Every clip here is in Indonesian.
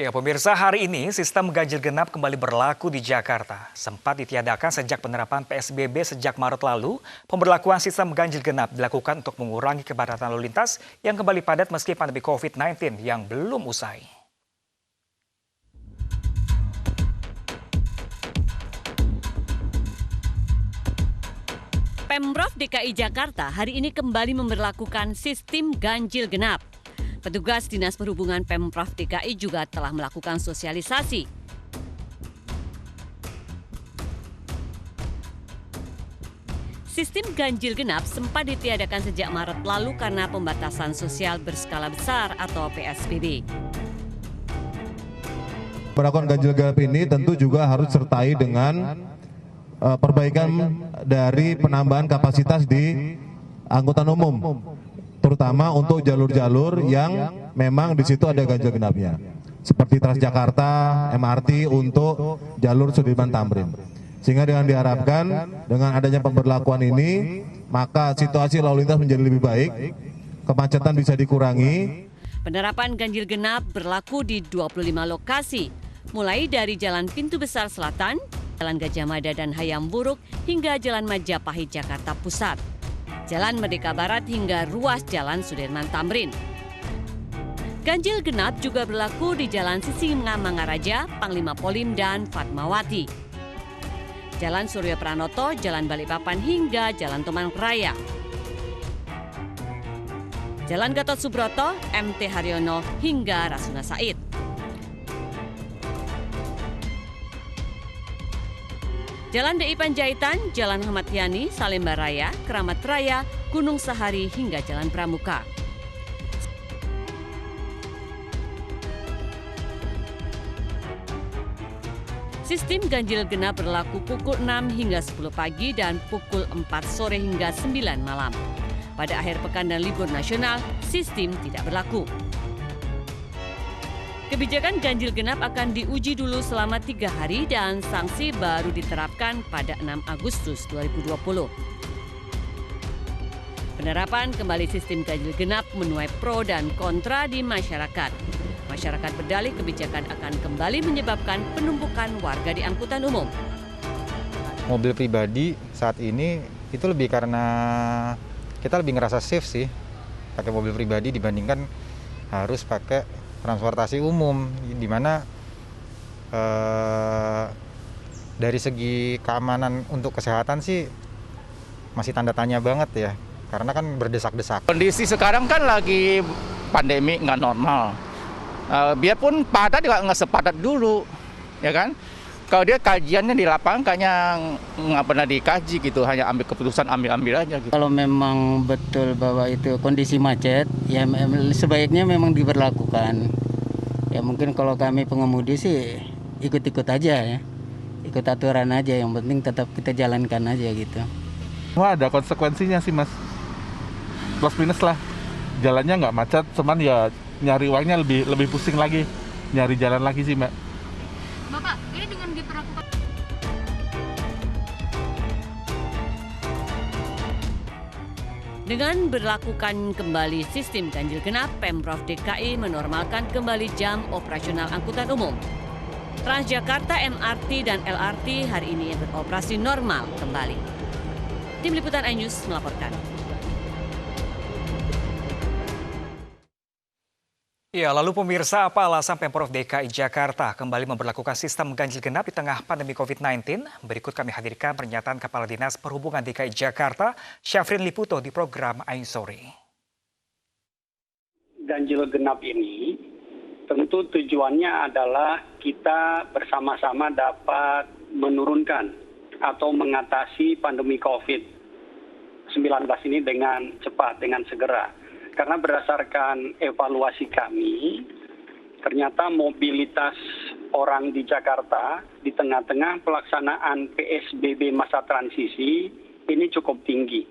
Ya, pemirsa, hari ini sistem ganjil genap kembali berlaku di Jakarta. Sempat ditiadakan sejak penerapan PSBB sejak Maret lalu, pemberlakuan sistem ganjil genap dilakukan untuk mengurangi kepadatan lalu lintas yang kembali padat meski pandemi COVID-19 yang belum usai. Pemprov DKI Jakarta hari ini kembali memberlakukan sistem ganjil genap. Petugas Dinas Perhubungan Pemprov DKI juga telah melakukan sosialisasi. Sistem ganjil genap sempat ditiadakan sejak Maret lalu karena pembatasan sosial berskala besar atau PSBB. Pemberlakuan ganjil genap ini tentu juga harus disertai dengan perbaikan dari penambahan kapasitas di angkutan umum, terutama untuk jalur-jalur yang memang di situ ada ganjil genapnya, seperti Transjakarta, MRT untuk jalur Sudirman Tamrin. Sehingga dengan diharapkan dengan adanya pemberlakuan ini, maka situasi lalu lintas menjadi lebih baik, kemacetan bisa dikurangi. Penerapan ganjil genap berlaku di 25 lokasi, mulai dari Jalan Pintu Besar Selatan, Jalan Gajah Mada dan Hayam Buruk, hingga Jalan Majapahit Jakarta Pusat, Jalan Merdeka Barat hingga ruas Jalan Sudirman Tamrin. Ganjil genap juga berlaku di Jalan Sisingamangaraja, Panglima Polim, dan Fatmawati, Jalan Suryo Pranoto, Jalan Balikpapan hingga Jalan Tomang Raya, Jalan Gatot Subroto, MT Haryono hingga Rasuna Said. Jalan DI Panjaitan, Jalan Ahmad Yani, Salemba Raya, Keramat Raya, Gunung Sahari hingga Jalan Pramuka. Sistem ganjil genap berlaku pukul 6 hingga 10 pagi dan pukul 4 sore hingga 9 malam. Pada akhir pekan dan libur nasional, sistem tidak berlaku. Kebijakan ganjil genap akan diuji dulu selama 3 hari dan sanksi baru diterapkan pada 6 Agustus 2020. Penerapan kembali sistem ganjil genap menuai pro dan kontra di masyarakat. Masyarakat berdalih kebijakan akan kembali menyebabkan penumpukan warga di angkutan umum. Mobil pribadi saat ini itu lebih karena kita lebih ngerasa safe sih pakai mobil pribadi dibandingkan harus pakai transportasi umum, di mana dari segi keamanan untuk kesehatan sih masih tanda tanya banget ya, karena kan berdesak-desak. Kondisi sekarang kan lagi pandemi nggak normal, biarpun padat nggak sepadat dulu, ya kan? Kalau dia kajiannya di lapangan kayaknya nggak pernah dikaji gitu, hanya ambil keputusan ambil aja gitu. Kalau memang betul bahwa itu kondisi macet, ya sebaiknya memang diberlakukan. Ya mungkin kalau kami pengemudi sih ikut-ikut aja ya, ikut aturan aja. Yang penting tetap kita jalankan aja gitu. Wah, ada konsekuensinya sih mas, plus minus lah. Jalannya nggak macet, cuman ya nyari uangnya lebih pusing lagi, nyari jalan lagi sih mbak. Bapak, ini dengan diperlakukan Dengan berlakukan kembali sistem ganjil genap, Pemprov DKI menormalkan kembali jam operasional angkutan umum. Transjakarta, MRT, dan LRT hari ini beroperasi normal kembali. Tim Liputan iNews melaporkan. Ya, lalu pemirsa, apa alasan Pemprov DKI Jakarta kembali memberlakukan sistem ganjil genap di tengah pandemi COVID-19? Berikut kami hadirkan pernyataan Kepala Dinas Perhubungan DKI Jakarta, Syafrin Liputo di program Ain Sore. Ganjil genap ini tentu tujuannya adalah kita bersama-sama dapat menurunkan atau mengatasi pandemi COVID-19 ini dengan cepat, dengan segera. Karena berdasarkan evaluasi kami, ternyata mobilitas orang di Jakarta di tengah-tengah pelaksanaan PSBB masa transisi ini cukup tinggi.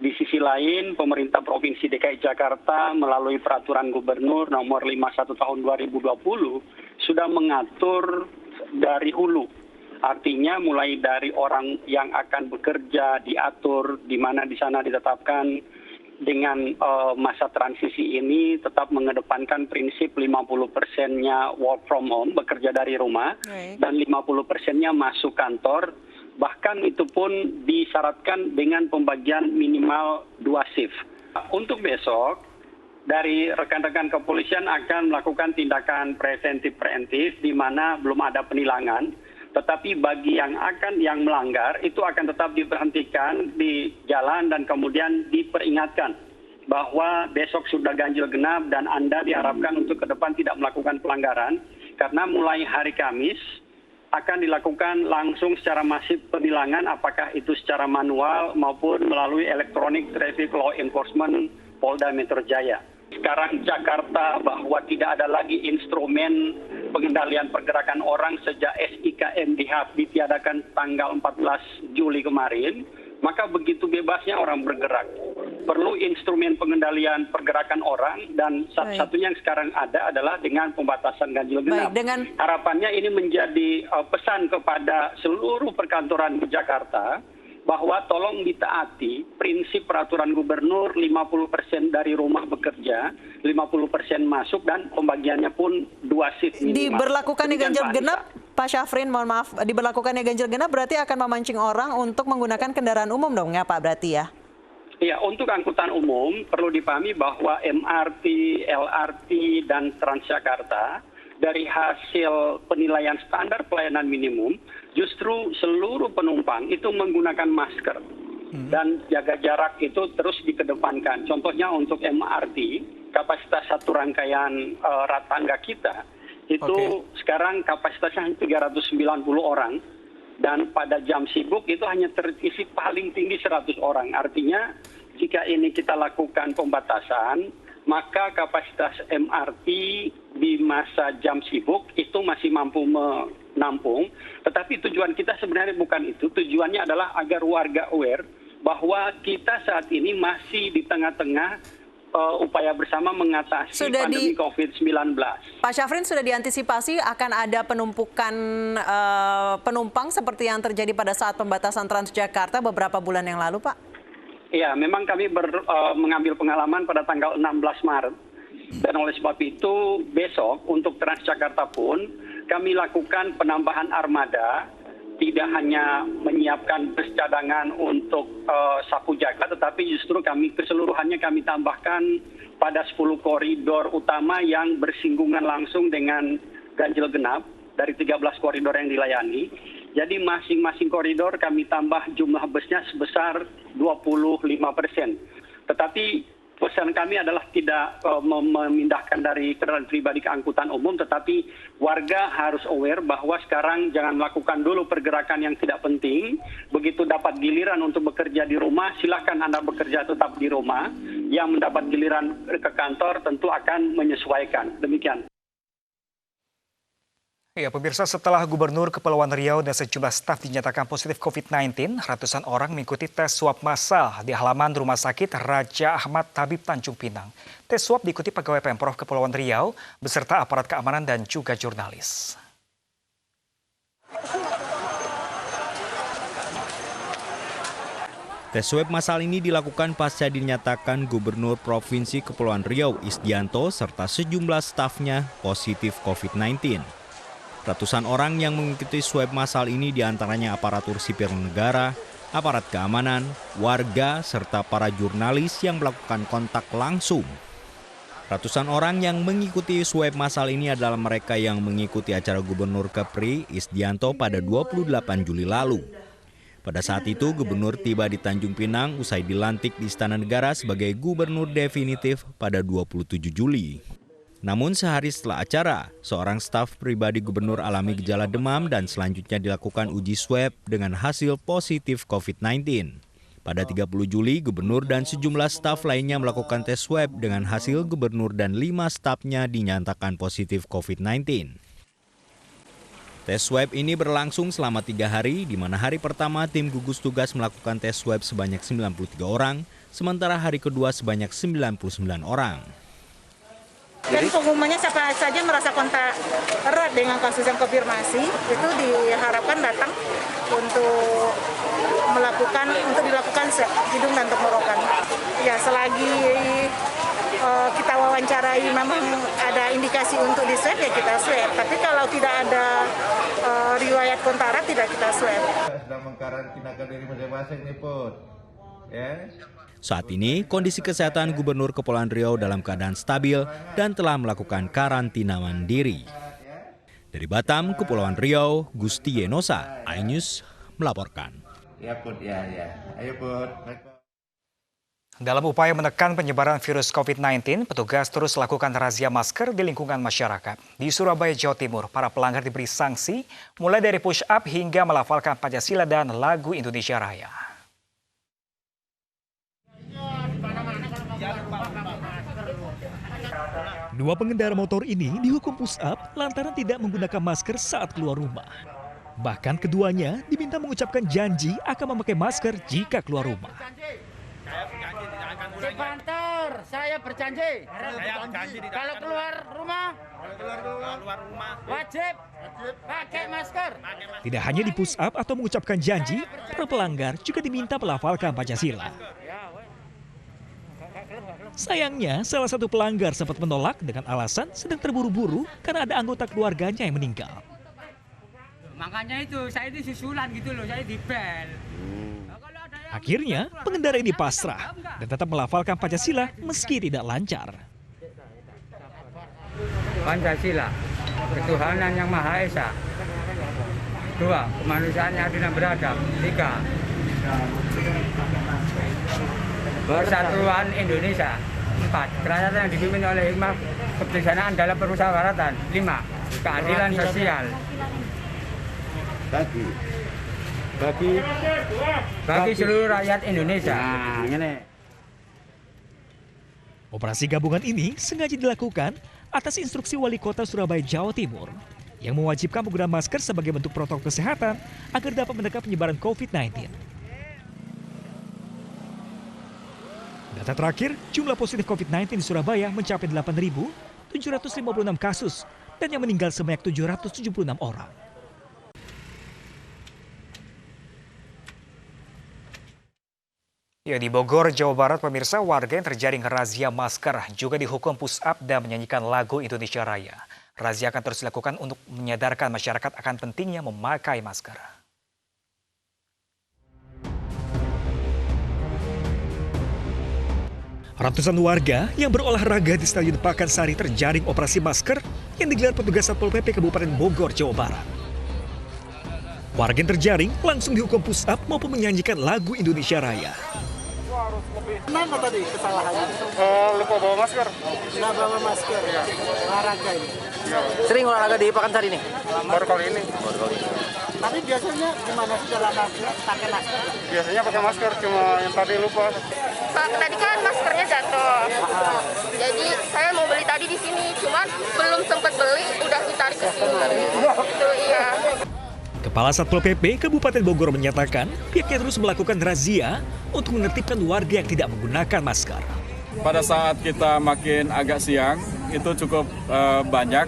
Di sisi lain, pemerintah Provinsi DKI Jakarta melalui Peraturan Gubernur Nomor 51 Tahun 2020 sudah mengatur dari hulu. Artinya mulai dari orang yang akan bekerja diatur, di mana di sana ditetapkan dengan masa transisi ini tetap mengedepankan prinsip 50%-nya work from home, bekerja dari rumah, dan 50%-nya masuk kantor. Bahkan itu pun disyaratkan dengan pembagian minimal 2 shift. Untuk besok, dari rekan-rekan kepolisian akan melakukan tindakan preventif di mana belum ada penilangan. Tetapi bagi yang melanggar itu akan tetap diberhentikan di jalan dan kemudian diperingatkan bahwa besok sudah ganjil genap dan Anda diharapkan untuk ke depan tidak melakukan pelanggaran karena mulai hari Kamis akan dilakukan langsung secara masif penilangan apakah itu secara manual maupun melalui electronic traffic law enforcement Polda Metro Jaya. Sekarang Jakarta bahwa tidak ada lagi instrumen pengendalian pergerakan orang sejak SIKM ditiadakan tanggal 14 Juli kemarin, maka begitu bebasnya orang bergerak. Perlu instrumen pengendalian pergerakan orang dan satu-satunya yang sekarang ada adalah dengan pembatasan ganjil genap. Harapannya ini menjadi pesan kepada seluruh perkantoran di Jakarta bahwa tolong ditaati prinsip peraturan gubernur 50% dari rumah bekerja, 50% masuk dan pembagiannya pun 2 shift minimal. Diberlakukannya ganjil genap, Pak Syafrin, mohon maaf, diberlakukannya ganjil genap berarti akan memancing orang untuk menggunakan kendaraan umum dong ya Pak berarti ya? Iya, untuk angkutan umum perlu dipahami bahwa MRT, LRT, dan Transjakarta dari hasil penilaian standar pelayanan minimum, justru seluruh penumpang itu menggunakan masker dan jaga jarak itu terus dikedepankan. Contohnya untuk MRT, kapasitas satu rangkaian ratangga kita itu sekarang kapasitasnya 390 orang dan pada jam sibuk itu hanya terisi paling tinggi 100 orang. Artinya jika ini kita lakukan pembatasan, maka kapasitas MRT di masa jam sibuk itu masih mampu menampung. Tetapi tujuan kita sebenarnya bukan itu. Tujuannya adalah agar warga aware bahwa kita saat ini masih di tengah-tengah upaya bersama mengatasi pandemi COVID-19. Pak Syafrin, sudah diantisipasi akan ada penumpukan penumpang seperti yang terjadi pada saat pembatasan Transjakarta beberapa bulan yang lalu, Pak? Ya, memang kami mengambil pengalaman pada tanggal 16 Maret. Dan oleh sebab itu, besok untuk Transjakarta pun kami lakukan penambahan armada. Tidak hanya menyiapkan bus cadangan untuk sapu jaga, tetapi justru keseluruhannya kami tambahkan pada 10 koridor utama yang bersinggungan langsung dengan ganjil genap dari 13 koridor yang dilayani. Jadi masing-masing koridor kami tambah jumlah busnya sebesar 25%. Tetapi pesan kami adalah tidak memindahkan dari kendaraan pribadi ke angkutan umum, tetapi warga harus aware bahwa sekarang jangan melakukan dulu pergerakan yang tidak penting. Begitu dapat giliran untuk bekerja di rumah, silakan Anda bekerja tetap di rumah. Yang mendapat giliran ke kantor tentu akan menyesuaikan. Demikian. Ya, pemirsa, setelah Gubernur Kepulauan Riau dan sejumlah staf dinyatakan positif COVID-19, ratusan orang mengikuti tes swab massal di halaman Rumah Sakit Raja Ahmad Tabib Tanjung Pinang. Tes swab diikuti pegawai Pemprov Kepulauan Riau beserta aparat keamanan dan juga jurnalis. Tes swab massal ini dilakukan pasca dinyatakan Gubernur Provinsi Kepulauan Riau Isdianto serta sejumlah stafnya positif COVID-19. Ratusan orang yang mengikuti swab massal ini diantaranya aparatur sipil negara, aparat keamanan, warga, serta para jurnalis yang melakukan kontak langsung. Ratusan orang yang mengikuti swab massal ini adalah mereka yang mengikuti acara Gubernur Kepri Isdianto pada 28 Juli lalu. Pada saat itu, Gubernur tiba di Tanjung Pinang usai dilantik di Istana Negara sebagai Gubernur definitif pada 27 Juli. Namun sehari setelah acara, seorang staf pribadi gubernur alami gejala demam dan selanjutnya dilakukan uji swab dengan hasil positif COVID-19. Pada 30 Juli, gubernur dan sejumlah staf lainnya melakukan tes swab dengan hasil gubernur dan 5 stafnya dinyatakan positif COVID-19. Tes swab ini berlangsung selama 3 hari, di mana hari pertama tim gugus tugas melakukan tes swab sebanyak 93 orang, sementara hari kedua sebanyak 99 orang. Dan pengumumannya siapa saja merasa kontak erat dengan kasus yang konfirmasi itu diharapkan datang untuk dilakukan swab hidung dan tenggorokan. Ya, Ya selagi kita wawancarai memang ada indikasi untuk di swab ya kita swab. Tapi kalau tidak ada riwayat kontak erat tidak kita swab. Sedang mengkarantinakan diri masing-masing nih Put. Ya. Saat ini, kondisi kesehatan Gubernur Kepulauan Riau dalam keadaan stabil dan telah melakukan karantina mandiri. Dari Batam, Kepulauan Riau, Gusti Yenosa, iNews melaporkan. Ya Put, ya. Ayo Put. Dalam upaya menekan penyebaran virus COVID-19, petugas terus lakukan razia masker di lingkungan masyarakat. Di Surabaya, Jawa Timur, para pelanggar diberi sanksi mulai dari push up hingga melafalkan Pancasila dan lagu Indonesia Raya. Dua pengendara motor ini dihukum push up lantaran tidak menggunakan masker saat keluar rumah. Bahkan keduanya diminta mengucapkan janji akan memakai masker jika keluar rumah. Sebentar, saya berjanji. Kalau keluar rumah, wajib pakai masker. Tidak hanya di push up atau mengucapkan janji, para pelanggar juga diminta melafalkan Pancasila. Sayangnya, salah satu pelanggar sempat menolak dengan alasan sedang terburu-buru karena ada anggota keluarganya yang meninggal. Makanya itu, saya itu susulan gitu loh, saya dibel. Akhirnya, pengendara ini pasrah dan tetap melafalkan Pancasila meski tidak lancar. Pancasila, ketuhanan yang Maha Esa. 2, kemanusiaan yang adil dan beradab. 3, persatuan Indonesia. 4, kerakyatan yang dipimpin oleh hikmah kebijaksanaan dalam permusyawaratan. 5, keadilan sosial. Bagi seluruh rakyat Indonesia. Operasi gabungan ini sengaja dilakukan atas instruksi Wali Kota Surabaya, Jawa Timur yang mewajibkan penggunaan masker sebagai bentuk protokol kesehatan agar dapat menekan penyebaran COVID-19. Data terakhir, jumlah positif COVID-19 di Surabaya mencapai 8.756 kasus dan yang meninggal sebanyak 776 orang. Ya, di Bogor, Jawa Barat, pemirsa, warga yang terjaring razia masker juga dihukum push up dan menyanyikan lagu Indonesia Raya. Razia akan terus dilakukan untuk menyadarkan masyarakat akan pentingnya memakai masker. Ratusan warga yang berolahraga di Stadion Pakansari terjaring operasi masker yang digelar petugas Satpol PP Kabupaten Bogor, Jawa Barat. Warga yang terjaring langsung dihukum push up maupun menyanyikan lagu Indonesia Raya. Kenapa tadi kesalahannya? Lupa bawa masker. Nggak bawa masker. Olahraga ini. Sering olahraga di Pakansari ini? Baru kali ini. Tapi biasanya gimana sih dalam pakai masker? Biasanya pakai masker, cuma yang tadi lupa. Pak, tadi kan maskernya jatuh. Jadi saya mau beli tadi di sini, cuman belum sempat beli, udah ditarik ke sini. Itu iya. Kepala Satpol PP Kabupaten Bogor menyatakan pihaknya terus melakukan razia untuk menertibkan warga yang tidak menggunakan masker. Pada saat kita makin agak siang, itu cukup banyak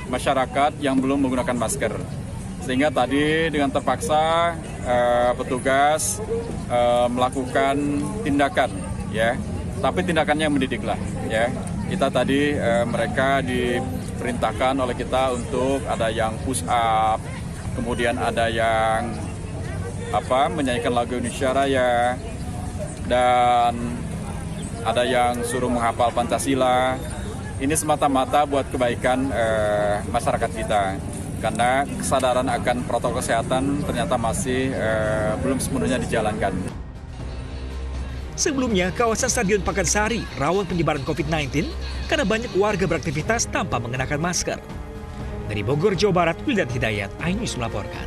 masyarakat yang belum menggunakan masker. Sehingga tadi dengan terpaksa petugas melakukan tindakan, ya. Tapi tindakannya mendidik lah, ya. Kita tadi mereka diperintahkan oleh kita untuk ada yang push up, kemudian ada yang menyanyikan lagu Indonesia Raya, dan ada yang suruh menghafal Pancasila. Ini semata-mata buat kebaikan masyarakat kita. Karena kesadaran akan protokol kesehatan ternyata masih belum sepenuhnya dijalankan. Sebelumnya, kawasan Stadion Pakansari rawan penyebaran COVID-19 karena banyak warga beraktivitas tanpa mengenakan masker. Dari Bogor, Jawa Barat, Wildan Hidayat, iNews melaporkan.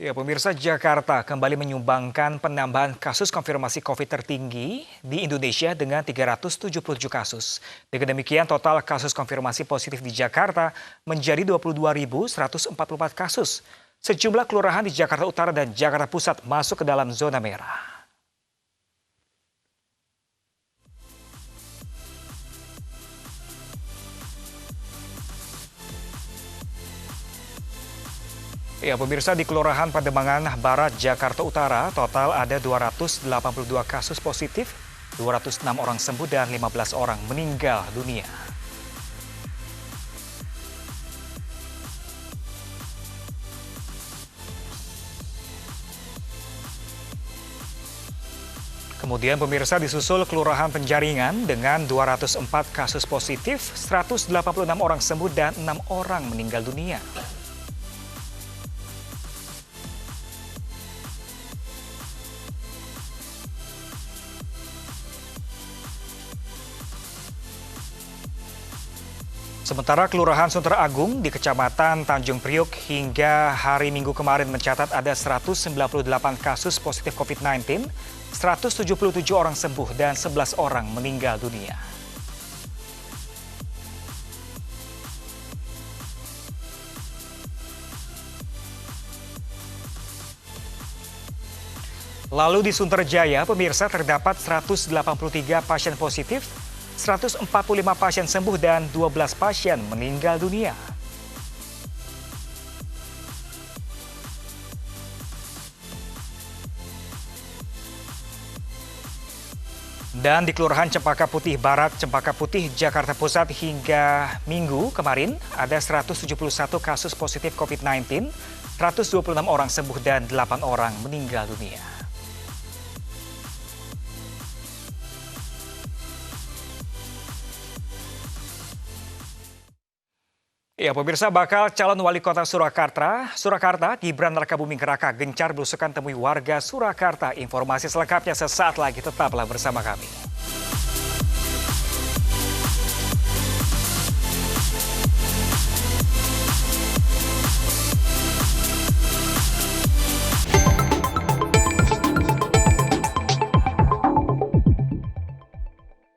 Ya, pemirsa, Jakarta kembali menyumbangkan penambahan kasus konfirmasi COVID tertinggi di Indonesia dengan 377 kasus. Dengan demikian, total kasus konfirmasi positif di Jakarta menjadi 22.144 kasus. Sejumlah kelurahan di Jakarta Utara dan Jakarta Pusat masuk ke dalam zona merah. Ya, pemirsa, di Kelurahan Pademangan Barat, Jakarta Utara, total ada 282 kasus positif, 206 orang sembuh dan 15 orang meninggal dunia. Kemudian pemirsa disusul Kelurahan Penjaringan dengan 204 kasus positif, 186 orang sembuh dan 6 orang meninggal dunia. Sementara Kelurahan Sunter Agung di Kecamatan Tanjung Priok hingga hari Minggu kemarin mencatat ada 198 kasus positif COVID-19, 177 orang sembuh dan 11 orang meninggal dunia. Lalu di Sunterjaya, pemirsa, terdapat 183 pasien positif, 145 pasien sembuh dan 12 pasien meninggal dunia. Dan di Kelurahan Cempaka Putih Barat, Cempaka Putih, Jakarta Pusat hingga Minggu kemarin ada 171 kasus positif COVID-19, 126 orang sembuh dan 8 orang meninggal dunia. Ya, pemirsa, bakal calon wali kota Surakarta, Gibran Rakabuming Raka gencar belusukan temui warga Surakarta. Informasi selengkapnya sesaat lagi, tetaplah bersama kami.